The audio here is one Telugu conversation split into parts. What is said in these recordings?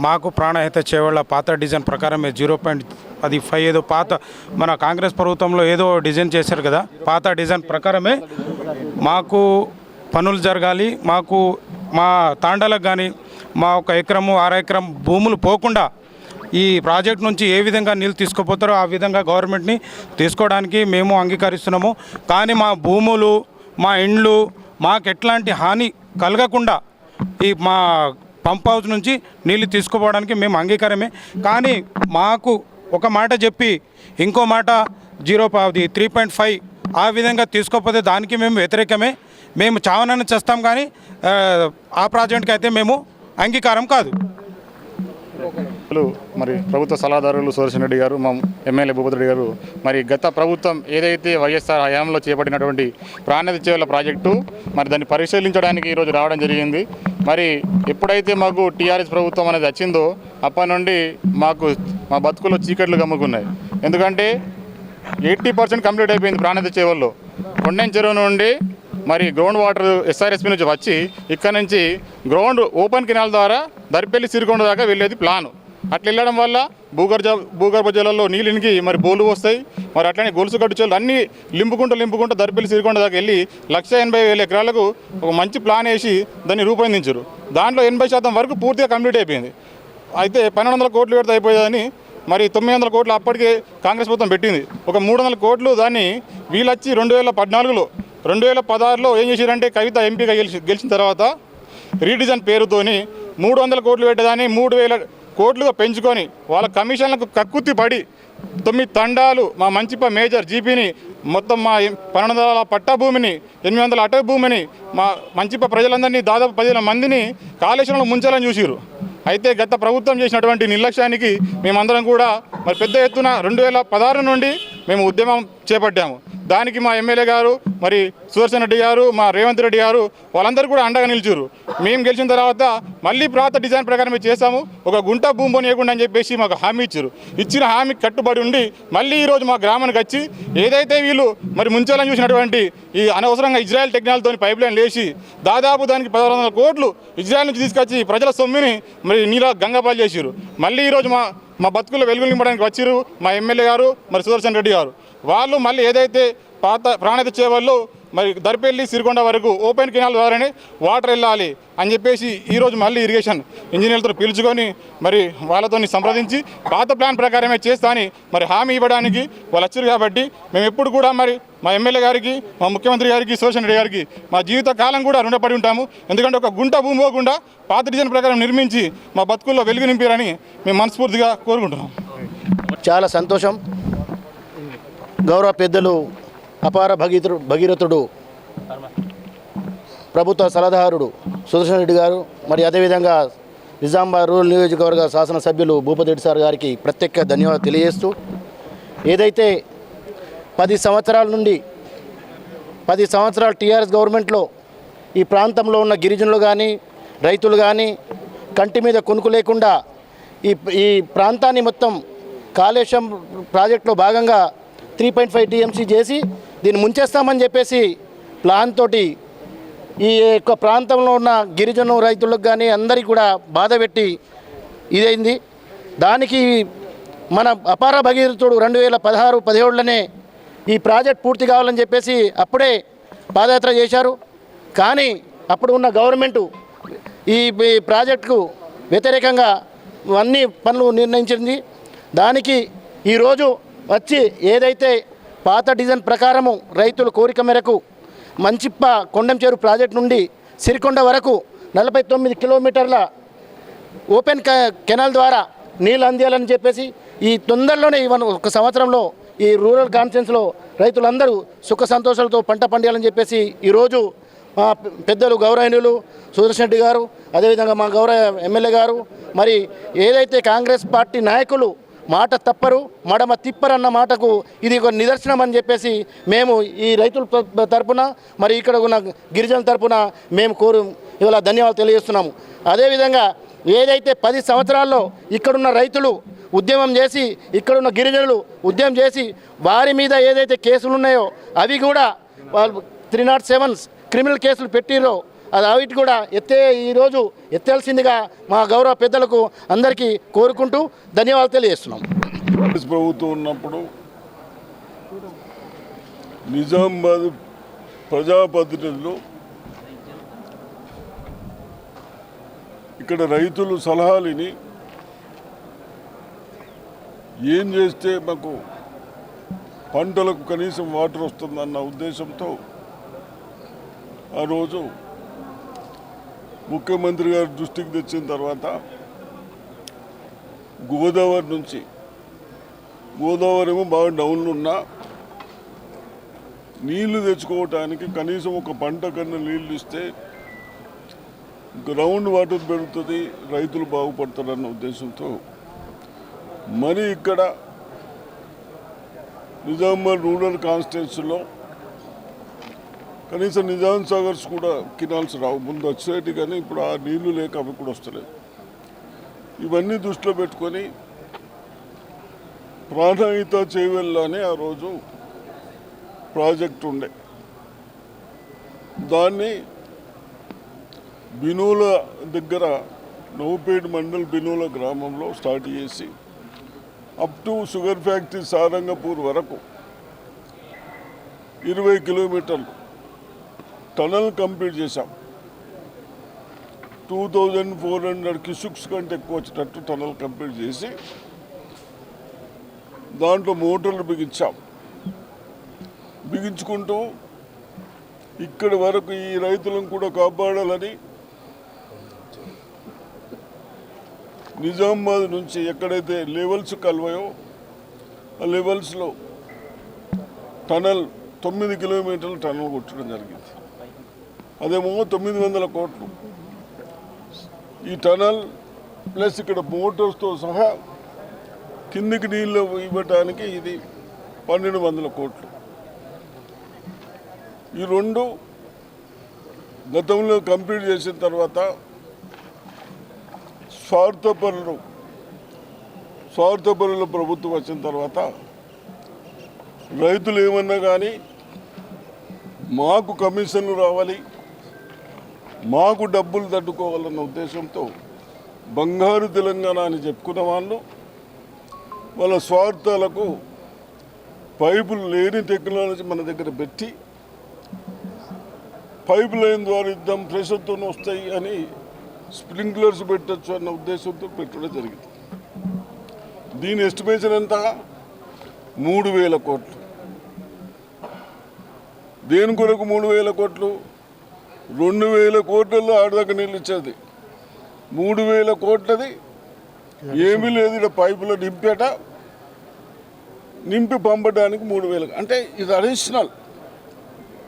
మాకు ప్రాణహిత చేవళ్ళ పాత డిజైన్ ప్రకారమే 0.5 ఏదో పాత మన కాంగ్రెస్ ప్రభుత్వంలో ఏదో డిజైన్ చేశారు కదా, పాత డిజైన్ ప్రకారమే మాకు పనులు జరగాలి. మాకు మా తాండాలకు కానీ మా 1 ఎకరము 6 ఎకరం భూములు పోకుండా ఈ ప్రాజెక్ట్ నుంచి ఏ విధంగా నీళ్ళు తీసుకుపోతారో ఆ విధంగా గవర్నమెంట్ని తీసుకోవడానికి మేము అంగీకరిస్తున్నాము. కానీ మా భూములు మా ఇండ్లు మాకు ఎట్లాంటి హాని కలగకుండా ఈ మా పంప్ హౌస్ నుంచి నీళ్ళు తీసుకుపోవడానికి మేము అంగీకారమే. కానీ మాకు ఒక మాట చెప్పి ఇంకో మాట 3.5 ఆ విధంగా తీసుకోకపోతే దానికి మేము వ్యతిరేకమే. మేము చావనని చేస్తాం కానీ ఆ ప్రాజెక్ట్కి అయితే మేము అంగీకారం కాదు. మరి ప్రభుత్వ సలహాదారులు సుదర్శన్ రెడ్డి గారు, మా ఎమ్మెల్యే భూపతి రెడ్డి గారు, మరి గత ప్రభుత్వం ఏదైతే వైఎస్ఆర్ హయాంలో చేపట్టినటువంటి ప్రాణహిత చేవళ్ళ ప్రాజెక్టు మరి దాన్ని పరిశీలించడానికి ఈరోజు రావడం జరిగింది. మరి ఎప్పుడైతే మాకు టీఆర్ఎస్ ప్రభుత్వం అనేది వచ్చిందో అప్పటి నుండి మాకు మా బతుకుల్లో చీకట్లు గమ్ముకున్నాయి. ఎందుకంటే 80% కంప్లీట్ అయిపోయింది ప్రాణహిత చేవల్లో. కొండెం చెరువు నుండి మరి గ్రౌండ్ వాటర్ ఎస్ఆర్ఎస్పీ నుంచి వచ్చి ఇక్కడ నుంచి గ్రౌండ్ ఓపెన్ కెనాల్ ద్వారా దరిపల్లి సిరికొండ దాకా వెళ్ళేది ప్లాను. అట్లా వెళ్ళడం వల్ల భూగర్భ జలాల్లో నీళ్ళు ఇనికి మరి బోలు వస్తాయి. మరి అట్లనే గొలుసు కట్టు చెల్లు అన్నీ లింపుకుంటూ దరిపల్లి సిరికొండ దాకా వెళ్ళి 180,000 ఎకరాలకు ఒక మంచి ప్లాన్ వేసి దాన్ని రూపొందించారు. దాంట్లో 80% వరకు పూర్తిగా కంప్లీట్ అయిపోయింది. అయితే 1200 కోట్లు పెడితే అయిపోయేదని మరి 900 కోట్లు అప్పటికే కాంగ్రెస్ ప్రభుత్వం పెట్టింది. ఒక 300 కోట్లు దాన్ని వీళ్ళొచ్చి 2014లో 2016లో ఏం చేశారంటే కవిత ఎంపీగా గెలిచిన తర్వాత రీడిజైన్ పేరుతోని 300 కోట్లు పెట్టేదాన్ని 3,000 కోట్లుగా పెంచుకొని వాళ్ళ కమిషన్లకు కక్కుర్తి పడి 9 తండాలు మా మంచిప మేజర్ జీపీని మొత్తం మా 1200 పట్టా భూమిని 800 అటవీ భూమిని మా మంచిప ప్రజలందరినీ దాదాపు 10,000 మందిని కాళేశ్వరంలో ముంచాలని చూసిరు. అయితే గత ప్రభుత్వం చేసినటువంటి నిర్లక్ష్యానికి మేమందరం కూడా మరి పెద్ద ఎత్తున 2016 నుండి మేము ఉద్యమం చేపట్టాము. దానికి మా ఎమ్మెల్యే గారు మరి సుదర్శన్ రెడ్డి గారు మా రేవంత్ రెడ్డి గారు వాళ్ళందరూ కూడా అండగా నిలిచారు. మేము గెలిచిన తర్వాత మళ్ళీ పాత డిజైన్ ప్రకారం చేసాము. ఒక గుంట భూమి పోనీయకుండా అని చెప్పేసి మాకు హామీ ఇచ్చారు. ఇచ్చిన హామీకి కట్టుబడి ఉండి మళ్ళీ ఈరోజు మా గ్రామానికి వచ్చి ఏదైతే వీళ్ళు మరి ముంచాలని చూసినటువంటి ఈ అనవసరంగా ఇజ్రాయెల్ టెక్నాలజీతో పైప్ లైన్ లేచి దాదాపు దానికి 1,600 కోట్లు ఇజ్రాయెల్ నుంచి తీసుకొచ్చి ప్రజల సొమ్మిని మరి నీళ్ళ గంగపాలు చేసారు. మళ్ళీ ఈరోజు మా బతుకుల్లో వెలుగులు నింపడానికి వచ్చిరు మా ఎమ్మెల్యే గారు మరి సుదర్శన్ రెడ్డి గారు. వాళ్ళు మళ్ళీ ఏదైతే పాత ప్రాణహిత చేవల్లో మరి దరిపల్లి సిరికొండ వరకు ఓపెన్ కెనాల్ ద్వారానే వాటర్ వెళ్ళాలి అని చెప్పేసి ఈరోజు మళ్ళీ ఇరిగేషన్ ఇంజనీర్లతో పిలుచుకొని మరి వాళ్ళతో సంప్రదించి పాత ప్లాన్ ప్రకారమే చేస్తా అని మరి హామీ ఇవ్వడానికి వాళ్ళు వచ్చారు. కాబట్టి మేము ఎప్పుడు కూడా మరి మా ఎమ్మెల్యే గారికి మా ముఖ్యమంత్రి గారికి సుదర్శన్ రెడ్డి గారికి మా జీవిత కాలం కూడా రుణపడి ఉంటాము. ఎందుకంటే ఒక గుంట భూమి పోకుండా పాత డిజైన్ ప్రకారం నిర్మించి మా బతుకుల్లో వెలుగు నింపారని మేము మనస్ఫూర్తిగా కోరుకుంటున్నాం. చాలా సంతోషం. గౌరవ పెద్దలు అపార భగీరథుడు ప్రభుత్వ సలహాదారుడు సుదర్శన్ రెడ్డి గారు, మరి అదేవిధంగా నిజామాబాద్ రూరల్ నియోజకవర్గ శాసనసభ్యులు భూపతి రెడ్డి సార్ గారికి ప్రత్యేక ధన్యవాదాలు తెలియజేస్తూ, ఏదైతే 10 సంవత్సరాల నుండి 10 సంవత్సరాలు టీఆర్ఎస్ గవర్నమెంట్లో ఈ ప్రాంతంలో ఉన్న గిరిజనులు కానీ రైతులు కానీ కంటి మీద కొనుక్కు లేకుండా ఈ ప్రాంతాన్ని మొత్తం కాళేశ్వరం ప్రాజెక్టులో భాగంగా 3.5 TMC చేసి దీన్ని ముంచేస్తామని చెప్పేసి ప్లాన్ తోటి ఈ యొక్క ప్రాంతంలో ఉన్న గిరిజన రైతులకు కానీ అందరికీ కూడా బాధ పెట్టి ఇదైంది. దానికి మన అపార భగీరథుడు 2016-17లోనే ఈ ప్రాజెక్ట్ పూర్తి కావాలని చెప్పేసి అప్పుడే పాదయాత్ర చేశారు. కానీ అప్పుడు ఉన్న గవర్నమెంటు ఈ ప్రాజెక్టుకు వ్యతిరేకంగా అన్ని పనులు నిర్ణయించింది. దానికి ఈరోజు వచ్చి ఏదైతే పాత డిజైన్ ప్రకారము రైతుల కోరిక మేరకు మంచిప్ప కొండంచేరు ప్రాజెక్టు నుండి సిరికొండ వరకు 49 కిలోమీటర్ల ఓపెన్ కెనాల్ ద్వారా నీళ్ళు అందియాలని చెప్పేసి ఈ తొందరలోనే ఒక సంవత్సరంలో ఈ రూరల్ కాన్ఫరెన్స్లో రైతులందరూ సుఖ సంతోషాలతో పంట పండియాలని చెప్పేసి ఈరోజు మా పెద్దలు గౌరవనీయులు సుదర్శన్ రెడ్డి గారు, అదేవిధంగా మా గౌరవ ఎమ్మెల్యే గారు, మరి ఏదైతే కాంగ్రెస్ పార్టీ నాయకులు మాట తప్పరు మడమ తిప్పరన్న మాటకు ఇది ఒక నిదర్శనం అని చెప్పేసి మేము ఈ రైతుల తరపున మరి ఇక్కడ ఉన్న గిరిజనుల తరపున మేము ఇవాళ ధన్యవాదాలు తెలియజేస్తున్నాము. అదేవిధంగా ఏదైతే 10 సంవత్సరాల్లో ఇక్కడున్న రైతులు ఉద్యమం చేసి ఇక్కడున్న గిరిజనులు ఉద్యమం చేసి వారి మీద ఏదైతే కేసులు ఉన్నాయో అవి కూడా వాళ్ళు 307 క్రిమినల్ కేసులు పెట్టిరో అది అవిటి కూడా ఈరోజు ఎత్తాల్సిందిగా మా గౌరవ పెద్దలకు అందరికీ కోరుకుంటూ ధన్యవాదాలు తెలియజేస్తున్నాం. కాంగ్రెస్ ప్రభుత్వం ఉన్నప్పుడు నిజామాబాద్ ప్రజాప్రతినిధులు ఇక్కడ రైతులు సలహాలని ఏం చేస్తే మాకు పంటలకు కనీసం వాటర్ వస్తుందన్న ఉద్దేశంతో ఆ రోజు ముఖ్యమంత్రి గారి దృష్టికి తెచ్చిన తర్వాత గోదావరి నుంచి గోదావరి ఏమో బాగా డౌన్లు ఉన్నా నీళ్లు తెచ్చుకోవటానికి కనీసం ఒక పంట కన్నా నీళ్ళు ఇస్తే గ్రౌండ్ వాటర్ పెరుగుతుంది, రైతులు బాగుపడతారన్న ఉద్దేశంతో మరి ఇక్కడ నిజామాబాద్ రూరల్ కాన్స్టిట్యున్సీలో కనీసం నిజాం సాగర్స్ కూడా కినాల్స్ రావు, ముందు వచ్చేటి కానీ ఇప్పుడు ఆ నీళ్లు లేక అవి కూడా వస్తలేదు. ఇవన్నీ దృష్టిలో పెట్టుకొని ప్రాణహిత చేవెళ్ళని ఆ రోజు ప్రాజెక్ట్ ఉండే, దాన్ని బినూల దగ్గర నౌపేట్ మండల్ బినూల గ్రామంలో స్టార్ట్ చేసి up to sugar factory Sarangpur వరకు 20 కిలోమీటర్లు టనల్ కంప్లీట్ చేశాం. 2400 క్యూసెక్స్ కంటే ఎక్కువ వచ్చేటట్టు టనల్ కంప్లీట్ చేసి దాంట్లో మోటార్లు బిగించాం. బిగించుకుంటూ ఇక్కడి వరకు ఈ రైతులను కూడా కాపాడాలని నిజామాబాద్ నుంచి ఎక్కడైతే లెవెల్స్ కలవాయో ఆ లెవెల్స్లో టనల్ 9 కిలోమీటర్లు టనల్ కొట్టడం జరిగింది. అదేమో 900 కోట్లు. ఈ టనల్ ప్లస్ ఇక్కడ మోటార్స్తో సహా కిందికి నీళ్ళు ఇవ్వటానికి ఇది 1200 కోట్లు. ఈ రెండు గతంలో కంప్లీట్ చేసిన తర్వాత స్వార్థపరుల ప్రభుత్వం వచ్చిన తర్వాత రైతులు ఏమన్నా కానీ మాకు కమిషన్లు రావాలి, మాకు డబ్బులు తట్టుకోవాలన్న ఉద్దేశంతో బంగారు తెలంగాణ అని చెప్పుకున్న వాళ్ళు వాళ్ళ స్వార్థాలకు పైపులు లేని టెక్నాలజీ మన దగ్గర పెట్టి పైప్ లైన్ ద్వారా ఇద్దాం ప్రెషర్తో వస్తాయి అని స్ప్రింక్లర్స్ పెట్టచ్చు అన్న ఉద్దేశంతో పెట్టడం జరిగింది. దీని ఎస్టిమేషన్ ఎంత? 3000 కోట్లు. దేని కొరకు 3000 కోట్లు? 2000 కోట్లలో ఆడదాకా నీళ్ళు ఇచ్చేది, 3000 కోట్లది ఏమీ లేదు. ఇక్కడ పైపులో నింపి పంపడానికి 3000. అంటే ఇది అడిషనల్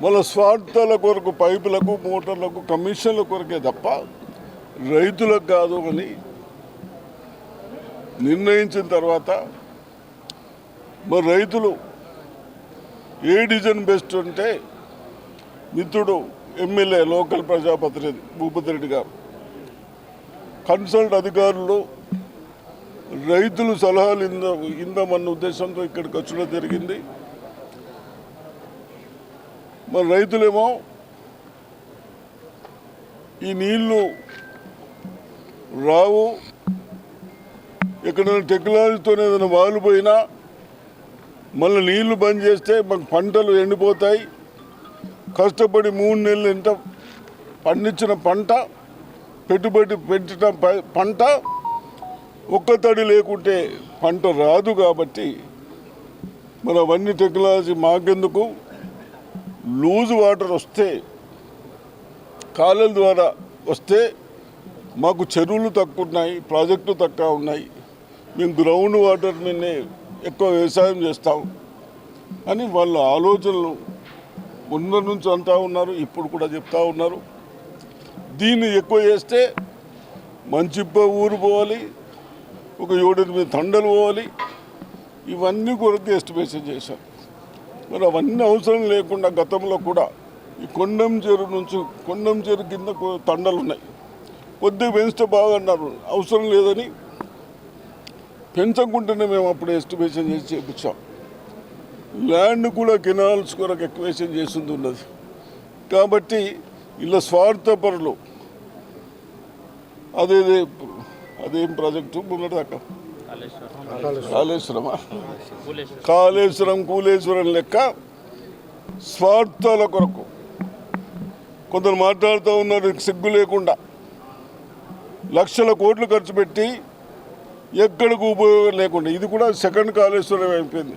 వాళ్ళ స్వార్థాల కొరకు పైపులకు మోటార్లకు కమిషన్ల కొరకే తప్ప రైతులకు కాదు అని నిర్ణయించిన తర్వాత మరి రైతులు ఏ డిజైన్ బెస్ట్ అంటే మిత్రుడు ఎమ్మెల్యే లోకల్ ప్రజాప్రతినిధి భూపతి రెడ్డి గారు కన్సల్ట్ అధికారులు రైతులు సలహాలు ఇందామన్న ఉద్దేశంతో ఇక్కడికి వచ్చడం జరిగింది. మరి రైతులేమో ఈ నీళ్లు రావు, ఎక్కడైనా టెక్నాలజీతో ఏదైనా వాలిపోయినా మళ్ళీ నీళ్లు బంద్ చేస్తే మాకు పంటలు ఎండిపోతాయి, కష్టపడి 3 నెలలు ఎంత పండించిన పంట పెట్టుబడి పెట్టిన పంట ఒక్క తడి లేకుంటే పంట రాదు. కాబట్టి మరి అవన్నీ టెక్నాలజీ మాకెందుకు, లూజ్ వాటర్ వస్తే కాలువల ద్వారా వస్తే మాకు చెరువులు తక్కువ ఉన్నాయి, ప్రాజెక్టులు తక్కువ ఉన్నాయి, మేము గ్రౌండ్ వాటర్ మీదనే ఎక్కువ వ్యవసాయం చేస్తాం అని వాళ్ళ ఆలోచనలు ముందు నుంచి అంటూ ఉన్నారు, ఇప్పుడు కూడా చెప్తా ఉన్నారు. దీన్ని ఎక్కువ చేస్తే మంచిప్ప ఊరు పోవాలి, ఒక 7-8 తండలు పోవాలి, ఇవన్నీ కొరకు ఎస్టిమేషన్ చేశారు. మరి అవన్నీ అవసరం లేకుండా గతంలో కూడా ఈ కొండం చెరు కింద తండలు ఉన్నాయి, కొద్దిగా పెంచితే బాగన్నారు, అవసరం లేదని పెంచకుండానే మేము అప్పుడు ఎస్టిమేషన్ చేసి చేపించాం. ల్యాండ్ కూడా కెనాల్స్ కొరకు ఎక్వేషన్ చేసింది ఉన్నది. కాబట్టి ఇలా స్వార్థపరులు. అదేం ప్రాజెక్టు ముందరదాకా కాళేశ్వరం కూలేశ్వరం లెక్క స్వార్థాల కొరకు కొందరు మాట్లాడుతూ ఉన్నారు సిగ్గు లేకుండా. లక్షల కోట్లు ఖర్చు పెట్టి ఎక్కడికి ఉపయోగం లేకుండా. ఇది కూడా సెకండ్ కాళేశ్వరం అయిపోయింది.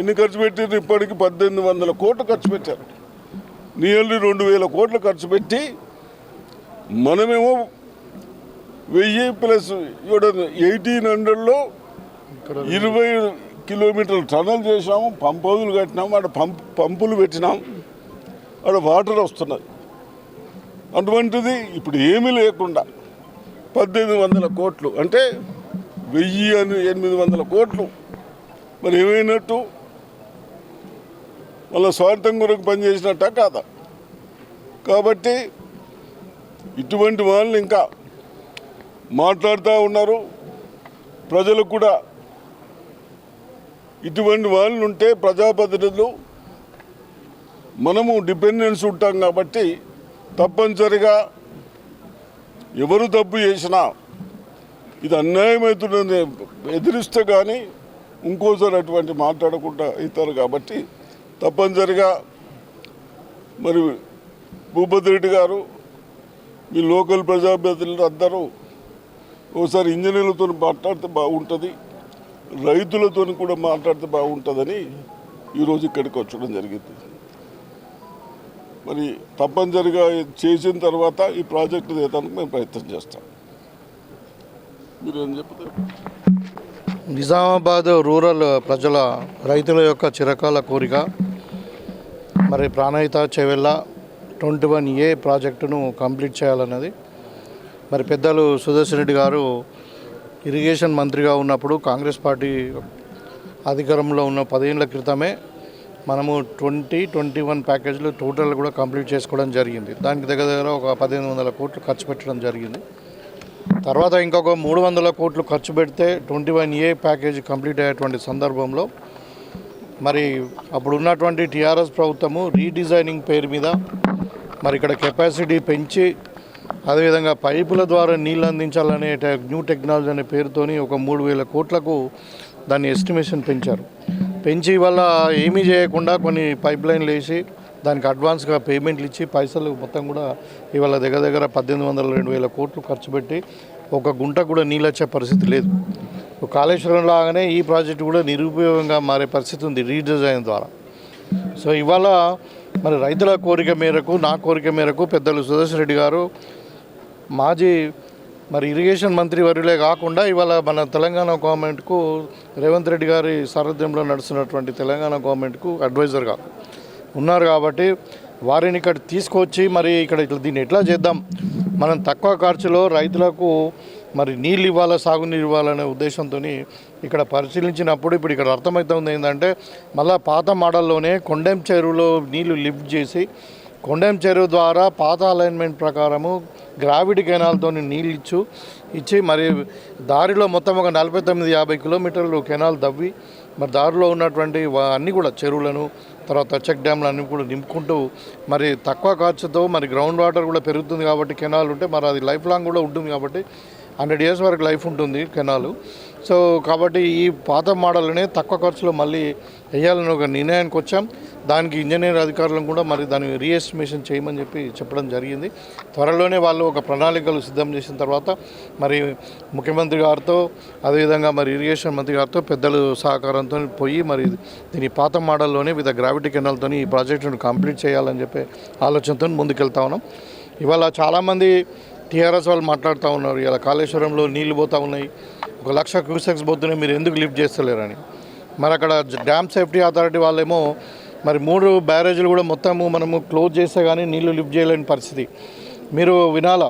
ఎన్ని ఖర్చు పెట్టారు? ఇప్పటికి 1800 కోట్లు ఖర్చు పెట్టారు. నియర్లీ 2000 కోట్లు ఖర్చు పెట్టి మనమేమో 1000 ప్లస్ 1800లో 20 కిలోమీటర్లు టనల్ చేసాము, పంప్ హౌజులు కట్టినాము, అక్కడ పంపులు పెట్టినాం, అక్కడ వాటర్ వస్తున్నది. అటువంటిది ఇప్పుడు ఏమీ లేకుండా 1800 కోట్లు అంటే 1800 కోట్లు మరి ఏమైనట్టు? వాళ్ళ స్వార్థం కొరకు పనిచేసినట్ట కాదా? కాబట్టి ఇటువంటి వాళ్ళు ఇంకా మాట్లాడుతూ ఉన్నారు. ప్రజలకు కూడా ఇటువంటి వాళ్ళు ఉంటే ప్రజాప్రతినిధులు మనము డిపెండెన్స్ ఉంటాం కాబట్టి తప్పనిసరిగా ఎవరు తప్పు చేసినా ఇది అన్యాయమవుతుందని ఎదిరిస్తే కానీ ఇంకోసారి అటువంటి మాట్లాడకుండా అవుతారు. కాబట్టి తప్పనిసరిగా మరి భూపతి రెడ్డి గారు మీ లోకల్ ప్రజాప్రతినిధులు అందరూ ఒకసారి ఇంజనీర్లతో మాట్లాడితే బాగుంటుంది, రైతులతో కూడా మాట్లాడితే బాగుంటుందని ఈరోజు ఇక్కడికి వచ్చడం జరిగింది. మరి తప్పనిసరిగా చేసిన తర్వాత ఈ ప్రాజెక్టు తీయడానికి మేము ప్రయత్నం చేస్తాం. మీరు ఏం చెప్తారు? నిజామాబాద్ రూరల్ ప్రజల రైతుల యొక్క చిరకాల కోరిక మరి ప్రాణహిత చెవెళ్ళ 21A ప్రాజెక్టును కంప్లీట్ చేయాలన్నది. మరి పెద్దలు సుదర్శన్ రెడ్డి గారు ఇరిగేషన్ మంత్రిగా ఉన్నప్పుడు కాంగ్రెస్ పార్టీ అధికారంలో ఉన్న 10 ఏళ్ల క్రితమే మనము 2021 ప్యాకేజీలు టోటల్ కూడా కంప్లీట్ చేసుకోవడం జరిగింది. దానికి దగ్గర ఒక 1500 కోట్లు ఖర్చు పెట్టడం జరిగింది. తర్వాత ఇంకొక 300 కోట్లు ఖర్చు పెడితే 21A ప్యాకేజీ కంప్లీట్ అయ్యేటువంటి సందర్భంలో మరి అప్పుడు ఉన్నటువంటి టీఆర్ఎస్ ప్రభుత్వము రీడిజైనింగ్ పేరు మీద మరి ఇక్కడ కెపాసిటీ పెంచి అదేవిధంగా పైపుల ద్వారా నీళ్ళు అందించాలనే న్యూ టెక్నాలజీ అనే పేరుతోని ఒక 3000 కోట్లకు దాన్ని ఎస్టిమేషన్ పెంచి వల్ల ఏమీ చేయకుండా కొన్ని పైప్ లైన్లు వేసి దానికి అడ్వాన్స్గా పేమెంట్లు ఇచ్చి పైసలు మొత్తం కూడా ఇవాళ దగ్గర 1800-2000 కోట్లు ఖర్చు పెట్టి ఒక గుంట కూడా నీళ్ళు వచ్చే పరిస్థితి లేదు. కాళేశ్వరం లాగానే ఈ ప్రాజెక్టు కూడా నిరుపయోగంగా మారే పరిస్థితి ఉంది రీడిజైన్ ద్వారా. సో ఇవాళ మరి రైతుల కోరిక మేరకు, నా కోరిక మేరకు పెద్దలు సుదర్శన్ రెడ్డి గారు మాజీ మరి ఇరిగేషన్ మంత్రి వర్యులే కాకుండా ఇవాళ మన తెలంగాణ గవర్నమెంట్కు రేవంత్ రెడ్డి గారి సారథ్యంలో నడుస్తున్నటువంటి తెలంగాణ గవర్నమెంట్కు అడ్వైజర్గా ఉన్నారు. కాబట్టి వారిని ఇక్కడ తీసుకొచ్చి మరి ఇక్కడ దీన్ని ఎట్లా చేద్దాం, మనం తక్కువ ఖర్చులో రైతులకు మరి నీళ్ళు ఇవ్వాలా, సాగునీరు ఇవ్వాలనే ఉద్దేశంతో ఇక్కడ పరిశీలించినప్పుడు ఇప్పుడు ఇక్కడ అర్థమవుతుంది ఏంటంటే మళ్ళీ పాత మోడల్లోనే కొండెం చెరువులో నీళ్లు లిఫ్ట్ చేసి కొండెం చెరువు ద్వారా పాత అలైన్మెంట్ ప్రకారము గ్రావిటీ కెనాల్తో నీళ్ళు ఇచ్చి మరి దారిలో మొత్తం ఒక 49-50 కిలోమీటర్లు కెనాల్ దవ్వి మరి దారిలో ఉన్నటువంటి అన్నీ కూడా చెరువులను తర్వాత చెక్ డ్యామ్లు అన్నీ కూడా నింపుకుంటూ మరి తక్కువ ఖర్చుతో మరి గ్రౌండ్ వాటర్ కూడా పెరుగుతుంది కాబట్టి కెనాల్ ఉంటే మరి అది లైఫ్ లాంగ్ కూడా ఉంటుంది కాబట్టి 100 years వరకు లైఫ్ ఉంటుంది కెనాలు. సో కాబట్టి ఈ పాత మోడల్నే తక్కువ ఖర్చులో మళ్ళీ వేయాలని ఒక నిర్ణయానికి వచ్చాం. దానికి ఇంజనీర్ అధికారులను కూడా మరి దాన్ని రీఎస్టిమేషన్ చేయమని చెప్పడం జరిగింది. త్వరలోనే వాళ్ళు ఒక ప్రణాళికలు సిద్ధం చేసిన తర్వాత మరి ముఖ్యమంత్రి గారితో అదేవిధంగా మరి ఇరిగేషన్ మంత్రి గారితో పెద్దలు సహకారంతో పోయి మరి దీని పాత మోడల్లోనే విత్ గ్రావిటీ కెనాల్తో ఈ ప్రాజెక్టును కంప్లీట్ చేయాలని చెప్పి ఆలోచనతో ముందుకెళ్తా ఉన్నాం. ఇవాళ చాలామంది టీఆర్ఎస్ వాళ్ళు మాట్లాడుతూ ఉన్నారు, ఇలా కాళేశ్వరంలో నీళ్లు పోతూ ఉన్నాయి, 1,00,000 క్యూసెక్స్ పోతున్నాయి, మీరు ఎందుకు లిఫ్ట్ చేస్తలేరని. మరి అక్కడ డ్యామ్ సేఫ్టీ అథారిటీ వాళ్ళేమో మరి 3 బ్యారేజీలు కూడా మొత్తము మనము క్లోజ్ చేస్తే కానీ నీళ్లు లిఫ్ట్ చేయలేని పరిస్థితి. మీరు వినాలా,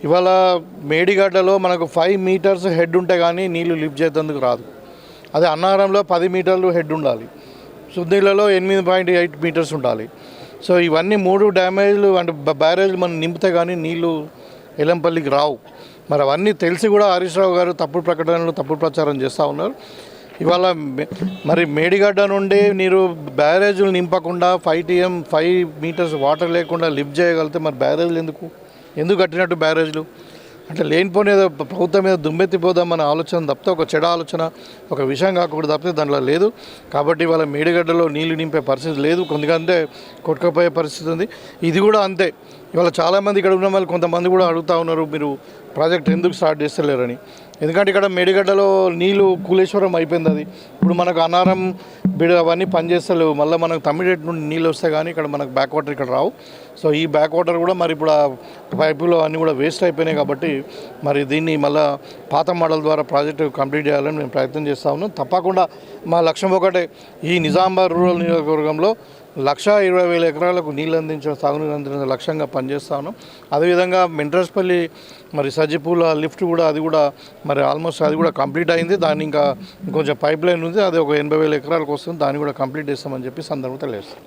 ఇవాళ మేడిగడ్డలో మనకు 5 meters హెడ్ ఉంటే కానీ నీళ్లు లిఫ్ట్ చేసేందుకు రాదు. అదే అన్నారంలో 10 meters హెడ్ ఉండాలి, సుద్దిలలో 8.8 meters ఉండాలి. సో ఇవన్నీ 3 డ్యామేజ్లు అంటే బ్యారేజ్లు మనం నింపితే కానీ నీళ్లు ఎలంపల్లికి రావు. మరి అవన్నీ తెలిసి కూడా హరీష్ రావు గారు తప్పుడు ప్రకటనలు తప్పుడు ప్రచారం చేస్తూ ఉన్నారు. ఇవాళ మరి మేడిగడ్డ నుండి మీరు బ్యారేజీలు నింపకుండా 5 మీటర్స్ వాటర్ లేకుండా లిఫ్ట్ చేయగలిగితే మరి బ్యారేజ్లు ఎందుకు కట్టినట్టు బ్యారేజ్లు అంటే లేనిపోయిన ఏదో ప్రభుత్వం మీద దుమ్మెత్తిపోదామన్న ఆలోచన తప్పితే ఒక చెడ ఆలోచన ఒక విషయం కాకూడదు తప్పితే దాంట్లో లేదు. కాబట్టి వాళ్ళ మేడిగడ్డలో నీళ్లు నింపే పరిస్థితి లేదు, కొంతకంటే కొట్టుకపోయే పరిస్థితి ఉంది. ఇది కూడా అంతే. ఇవాళ చాలామంది ఇక్కడ ఉన్న వాళ్ళు కొంతమంది కూడా అడుగుతూ ఉన్నారు మీరు ప్రాజెక్ట్ ఎందుకు స్టార్ట్ చేస్తలేరని. ఎందుకంటే ఇక్కడ మేడిగడ్డలో నీళ్ళు కూలేశ్వరం అయిపోయింది. అది ఇప్పుడు మనకు అన్నారం బిడ అవన్నీ పనిచేస్తలేవు. మళ్ళీ మనకు తమ్మిడేటి నుండి నీళ్ళు వస్తాయి కానీ ఇక్కడ మనకు బ్యాక్ వాటర్ ఇక్కడ రావు. సో ఈ బ్యాక్ వాటర్ కూడా మరి ఇప్పుడు ఆ పైపులు అన్నీ కూడా వేస్ట్ అయిపోయినాయి. కాబట్టి మరి దీన్ని మళ్ళీ పాత మోడల్ ద్వారా ప్రాజెక్టు కంప్లీట్ చేయాలని మేము ప్రయత్నం చేస్తూ ఉన్నాం. తప్పకుండా మా లక్ష్యం ఒకటే, ఈ నిజామాబాద్ రూరల్ నియోజకవర్గంలో 1,20,000 ఎకరాలకు నీళ్ళు అందించిన సాగునీరు అందించిన లక్ష్యంగా పనిచేస్తాను. అదేవిధంగా మెంట్రస్పల్లి మరి సజ్జిపూల లిఫ్ట్ కూడా అది కూడా మరి ఆల్మోస్ట్ అది కూడా కంప్లీట్ అయింది. దాన్ని ఇంకా కొంచెం పైప్ లైన్ ఉంది, అది ఒక 80,000 ఎకరాలకు వస్తుంది. దాన్ని కూడా కంప్లీట్ చేస్తామని చెప్పి సందర్భంగా తెలియజేస్తాం.